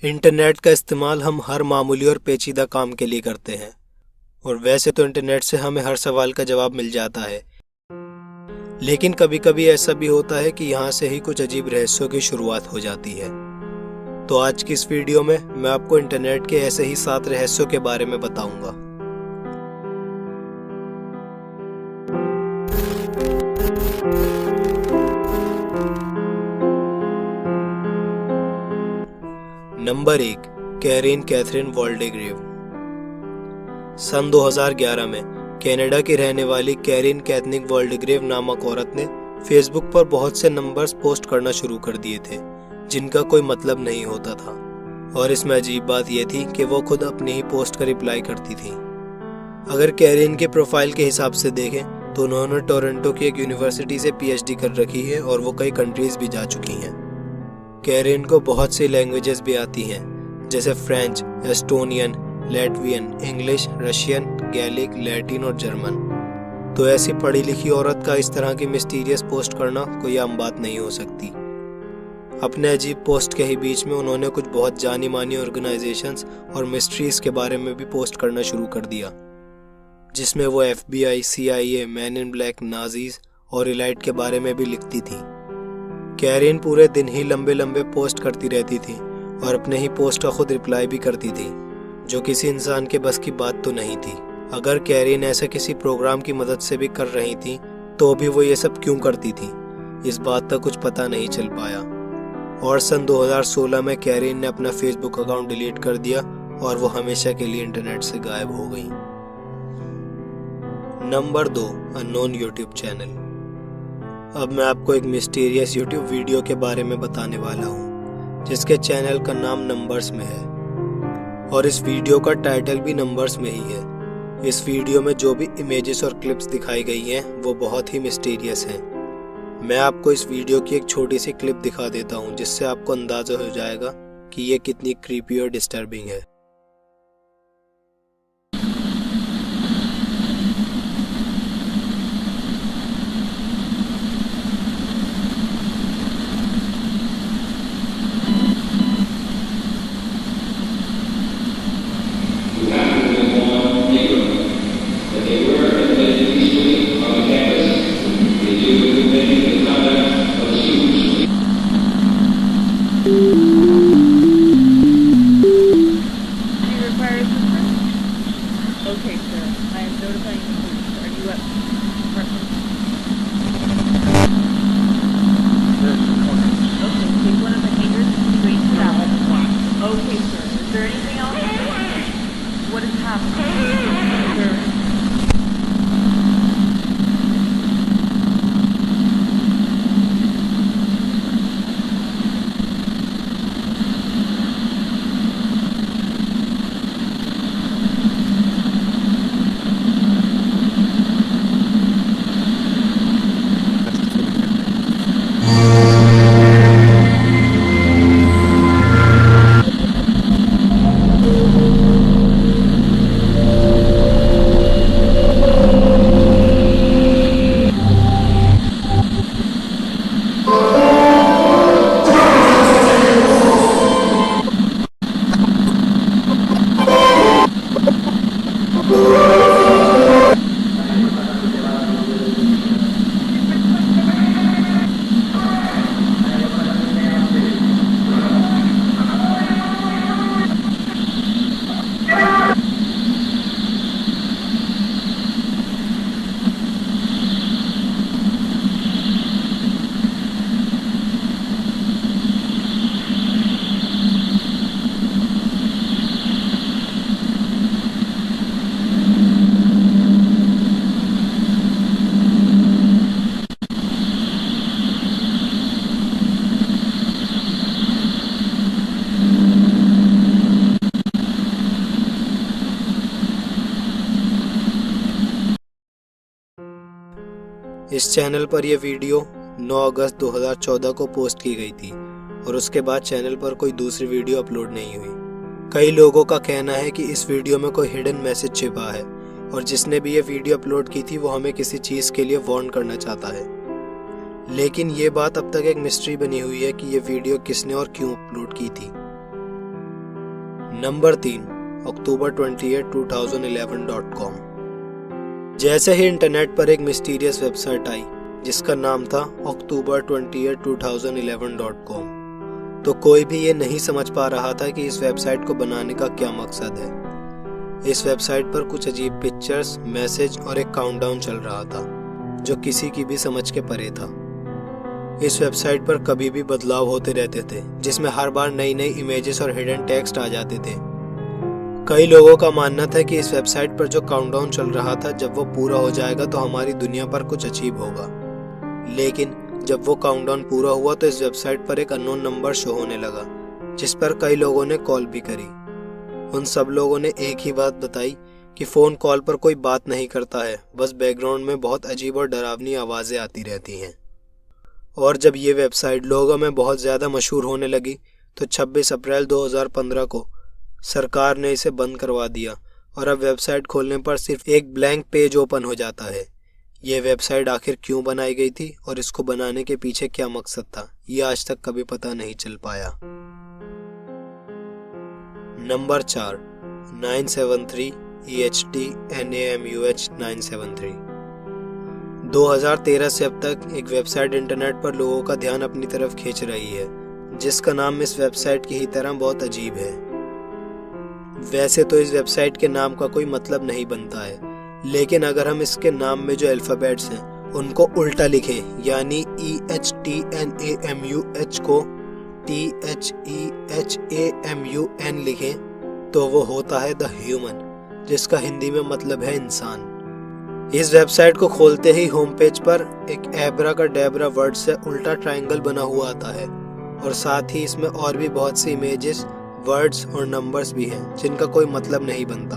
Internet का इस्तेमाल हम हर मामूली और पेचीदा काम के लिए करते हैं और वैसे तो इंटरनेट से हमें हर सवाल का जवाब मिल जाता है, लेकिन कभी कभी ऐसा भी होता है कि यहाँ से ही कुछ अजीब रहस्यों की शुरुआत हो जाती है। तो आज की इस वीडियो में मैं आपको इंटरनेट के ऐसे ही 7 रहस्यों के बारे में बताऊंगा। Number 1, कैरीन Catherine वॉल्डेग्रेव। सन 2011 में कनाडा की रहने वाली कैरीन कैथरीन वॉल्डेग्रेव नामक औरत ने फेसबुक पर बहुत से नंबर्स पोस्ट करना शुरू कर दिए थे जिनका कोई मतलब नहीं होता था, और इसमें अजीब बात यह थी कि वो खुद अपनी ही पोस्ट का रिप्लाई करती थी। अगर कैरीन के प्रोफाइल के हिसाब से देखें तो उन्होंने टोरंटो की एक यूनिवर्सिटी से PhD कर रखी है और वो कई कंट्रीज भी जा चुकी हैं। कैरीन को बहुत सी लैंग्वेजेस भी आती हैं, जैसे French, Estonian, Latvian, English, Russian, Gaelic, Latin और जर्मन। तो ऐसी पढ़ी लिखी औरत का इस तरह की मिस्टीरियस पोस्ट करना कोई आम बात नहीं हो सकती। अपने अजीब पोस्ट के ही बीच में उन्होंने कुछ बहुत जानी मानी ऑर्गेनाइजेशंस और मिस्ट्रीज के बारे में भी पोस्ट करना शुरू कर दिया, जिसमें वो FBI, CIA, man in black, Nazis और इलाइट के बारे में भी लिखती थी। कैरीन पूरे दिन ही लंबे लंबे पोस्ट करती रहती थी और अपने ही पोस्ट का खुद रिप्लाई भी करती थी, जो किसी इंसान के बस की बात तो नहीं थी। अगर कैरीन ऐसा किसी प्रोग्राम की मदद से भी कर रही थी तो भी वो ये सब क्यों करती थी, इस बात का कुछ पता नहीं चल पाया। और सन 2016 में कैरीन ने अपना फेसबुक अकाउंट डिलीट कर दिया और वो हमेशा के लिए इंटरनेट से गायब हो गई। Number 2, unknown YouTube channel. अब मैं आपको एक मिस्टीरियस यूट्यूब वीडियो के बारे में बताने वाला हूँ, जिसके चैनल का नाम नंबर्स में है और इस वीडियो का टाइटल भी नंबर्स में ही है। इस वीडियो में जो भी इमेजेस और क्लिप्स दिखाई गई हैं वो बहुत ही मिस्टीरियस हैं। मैं आपको इस वीडियो की एक छोटी सी क्लिप दिखा देता हूँ, जिससे आपको अंदाजा हो जाएगा कि ये कितनी क्रीपी और डिस्टर्बिंग है। Okay, sir. I am notifying the police. Are you at apartment? Okay, take one of the hangers straight to that one. Okay, sir. Is there anything else? What is happening? Sir. इस channel पर यह video 9 अगस्त 2014 को post की गई थी और उसके बाद चैनल पर कोई दूसरी वीडियो अपलोड नहीं हुई। कई लोगों का कहना है कि इस वीडियो में कोई हिडन मैसेज छिपा है और जिसने भी ये वीडियो अपलोड की थी वो हमें किसी चीज़ के लिए वार्न करना चाहता है। लेकिन ये बात अब तक एक मिस्ट्री बनी हुई है कि ये वीडियो किसने और क्यों अपलोड की थी। नंबर 3, अक्टूबर 28, 2011.com। जैसे ही इंटरनेट पर एक मिस्टीरियस वेबसाइट आई जिसका नाम था अक्टूबर 28, 2011.com, तो कोई भी ये नहीं समझ पा रहा था कि इस वेबसाइट को बनाने का क्या मकसद है। इस वेबसाइट पर कुछ अजीब पिक्चर्स, मैसेज और एक काउंटडाउन चल रहा था जो किसी की भी समझ के परे था। इस वेबसाइट पर कभी भी बदलाव होते रहते थे जिसमें हर बार नई नई इमेजेस और हिडन टेक्स्ट आ जाते थे। कई लोगों का मानना था कि इस वेबसाइट पर जो काउंटडाउन चल रहा था जब वो पूरा हो जाएगा तो हमारी दुनिया पर कुछ अजीब होगा। लेकिन जब वो काउंटडाउन पूरा हुआ तो इस वेबसाइट पर एक अननोन नंबर शो होने लगा जिस पर कई लोगों ने कॉल भी करी। उन सब लोगों ने एक ही बात बताई कि फ़ोन कॉल पर कोई बात नहीं करता है, बस बैकग्राउंड में बहुत अजीब और डरावनी आवाज़ें आती रहती हैं। और जब ये वेबसाइट लोगों में बहुत ज़्यादा मशहूर होने लगी तो 26 अप्रैल 2015 को सरकार ने इसे बंद करवा दिया और अब वेबसाइट खोलने पर सिर्फ एक ब्लैंक पेज ओपन हो जाता है। ये वेबसाइट आखिर क्यों बनाई गई थी और इसको बनाने के पीछे क्या मकसद था, ये आज तक कभी पता नहीं चल पाया। Number 4, 973 EHT NAMUH 973। 2013 से अब तक एक वेबसाइट इंटरनेट पर लोगों का ध्यान अपनी तरफ खींच रही है जिसका नाम इस वेबसाइट की ही तरह बहुत अजीब है। वैसे तो इस वेबसाइट के नाम का कोई मतलब नहीं बनता है, लेकिन अगर हम इसके नाम में जो अल्फ़ाबेट्स हैं उनको उल्टा लिखें, यानी EHTNAMUH को THEHAMUN लिखें तो वो होता है द ह्यूमन, जिसका हिंदी में मतलब है इंसान। इस वेबसाइट को खोलते ही होम पेज पर एक एब्राकाडेब्रा वर्ड से उल्टा ट्रायंगल बना हुआ आता है और साथ ही इसमें और भी बहुत सी इमेजेस, वर्ड्स और नंबर्स भी हैं जिनका कोई मतलब नहीं बनता।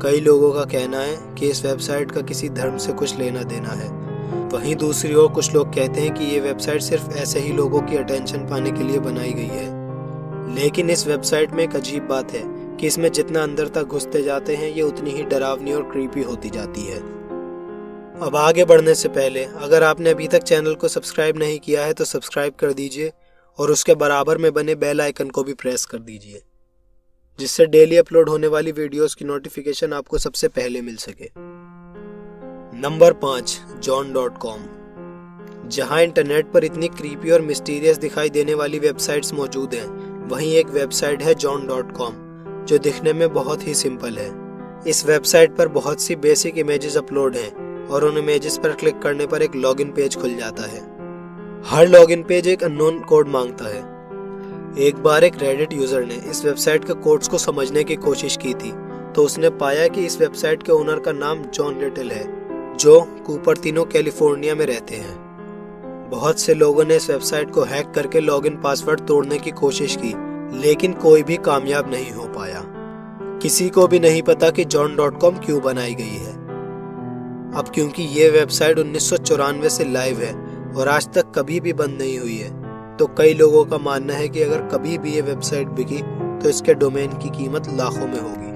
कई लोगों का कहना है कि इस वेबसाइट का किसी धर्म से कुछ लेना देना है। वहीं दूसरी ओर कुछ लोग कहते हैं कि ये वेबसाइट सिर्फ ऐसे ही लोगों की अटेंशन पाने के लिए बनाई गई है। लेकिन इस वेबसाइट में एक अजीब बात है कि इसमें जितना अंदर तक घुसते जाते हैं ये उतनी ही डरावनी और क्रीपी होती जाती है। अब आगे बढ़ने से पहले अगर आपने अभी तक चैनल को सब्सक्राइब नहीं किया है तो सब्सक्राइब कर दीजिए और उसके बराबर में बने बेल आइकन को भी प्रेस कर दीजिए, जिससे डेली अपलोड होने वाली वीडियोस की नोटिफिकेशन आपको सबसे पहले मिल सके। Number 5, john.com। जहां इंटरनेट पर इतनी क्रीपी और मिस्टीरियस दिखाई देने वाली वेबसाइट्स मौजूद हैं, वहीं एक वेबसाइट है john.com जो दिखने में बहुत ही सिंपल है। इस वेबसाइट पर बहुत सी बेसिक इमेजेस अपलोड हैं और उन इमेजेस पर क्लिक करने पर एक लॉगिन पेज खुल जाता है। हर लॉगिन पेज एक अननोन कोड मांगता है। एक बार एक रेडिट यूजर ने इस वेबसाइट के कोड्स को समझने की कोशिश की थी तो उसने पाया कि इस वेबसाइट के ओनर का नाम जॉन लिटिल है जो कुपर्तिनो कैलिफोर्निया में रहते हैं। बहुत से लोगों ने इस वेबसाइट को हैक करके लॉगिन पासवर्ड तोड़ने की कोशिश की, लेकिन कोई भी कामयाब नहीं हो पाया। किसी को भी नहीं पता कि john.com क्यों बनाई गई है। अब क्योंकि ये वेबसाइट 1994 से लाइव है और आज तक कभी भी बंद नहीं हुई है, तो कई लोगों का मानना है कि अगर कभी भी ये वेबसाइट बिकी तो इसके डोमेन की कीमत लाखों में होगी।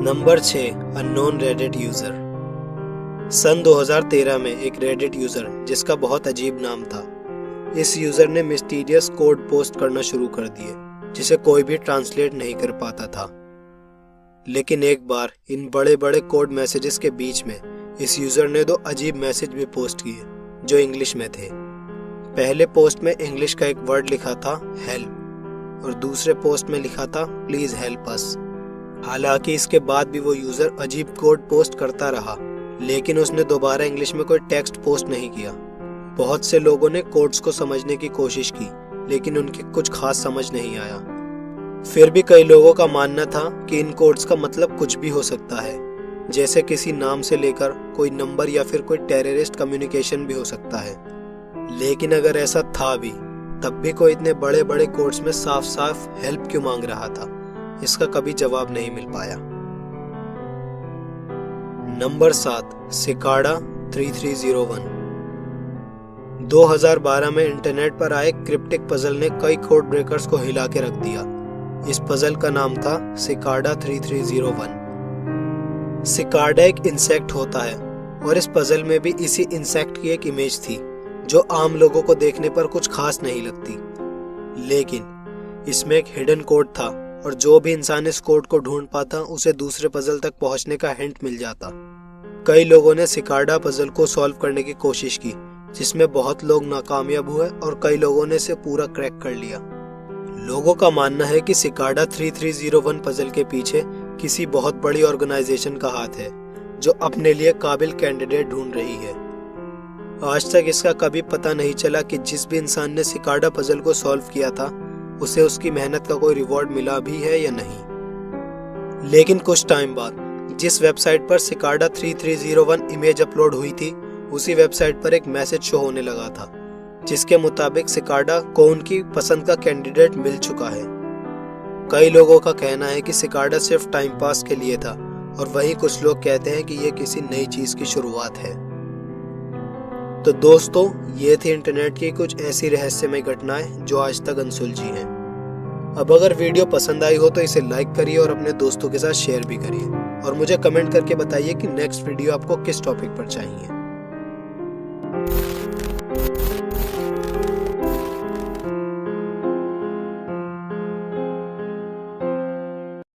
Number 6, unknown Reddit user. सन 2013 में एक रेडिट यूजर जिसका बहुत अजीब नाम था, इस यूजर ने मिस्टीरियस कोड पोस्ट करना शुरू कर दिए जिसे कोई भी ट्रांसलेट नहीं कर पाता था। लेकिन एक बार इन बड़े बड़े कोड मैसेजेस के बीच में इस यूजर ने 2 अजीब मैसेज भी पोस्ट किए जो इंग्लिश में थे। पहले पोस्ट में इंग्लिश का एक वर्ड लिखा था हेल्प और दूसरे पोस्ट में लिखा था प्लीज हेल्प अस। हालांकि इसके बाद भी वो यूजर अजीब कोड पोस्ट करता रहा, लेकिन उसने दोबारा इंग्लिश में कोई टेक्स्ट पोस्ट नहीं किया। बहुत से लोगों ने कोड्स को समझने की कोशिश की, लेकिन उनके कुछ खास समझ नहीं आया। फिर भी कई लोगों का मानना था कि इन कोड्स का मतलब कुछ भी हो सकता है, जैसे किसी नाम से लेकर कोई नंबर या फिर कोई टेररिस्ट कम्युनिकेशन भी हो सकता है। लेकिन अगर ऐसा था भी, तब भी कोई इतने बड़े बड़े कोड्स में साफ साफ हेल्प क्यों मांग रहा था, इसका कभी जवाब नहीं मिल पाया। Number 7, cicada 3301। 2012 में इंटरनेट पर आए क्रिप्टिक पजल ने कई कोड ब्रेकर्स को हिला के रख दिया। इस पजल का नाम था सिकाडा 3301। सिकाडा एक इंसेक्ट होता है और इस पजल में भी इसी इंसेक्ट की एक इमेज थी जो आम लोगों को देखने पर कुछ खास नहीं लगती, लेकिन इसमें एक हिडन कोड था और जो भी इंसान इस कोड को ढूंढ पाता उसे दूसरे पजल तक पहुंचने का हिंट मिल जाता। कई लोगों ने सिकार्डा पजल को सॉल्व करने की कोशिश की, जिसमें बहुत लोग नाकामयाब हुए और कई लोगों ने इसे पूरा क्रैक कर लिया। लोगों का मानना है कि सिकार्डा 3301 पजल के पीछे किसी बहुत बड़ी ऑर्गेनाइजेशन का हाथ है जो अपने लिए काबिल कैंडिडेट ढूंढ रही है। आज तक इसका कभी पता नहीं चला कि जिस भी इंसान ने सिकार्डा पजल को सॉल्व किया था उसे उसकी मेहनत का कोई रिवॉर्ड मिला भी है या नहीं। लेकिन कुछ टाइम बाद जिस वेबसाइट पर सिकार्डा 3301 इमेज अपलोड हुई थी, उसी वेबसाइट पर एक मैसेज शो होने लगा था जिसके मुताबिक सिकार्डा को उनकी पसंद का कैंडिडेट मिल चुका है। कई लोगों का कहना है कि सिकार्डा सिर्फ टाइम पास के लिए था और वहीं कुछ लोग कहते हैं कि यह किसी नई चीज की शुरुआत है। तो दोस्तों, ये थी इंटरनेट की कुछ ऐसी रहस्यमय घटनाएं जो आज तक अनसुलझी हैं। अब अगर वीडियो पसंद आई हो तो इसे लाइक करिए और अपने दोस्तों के साथ शेयर भी करिए और मुझे कमेंट करके बताइए कि नेक्स्ट वीडियो आपको किस टॉपिक पर चाहिए।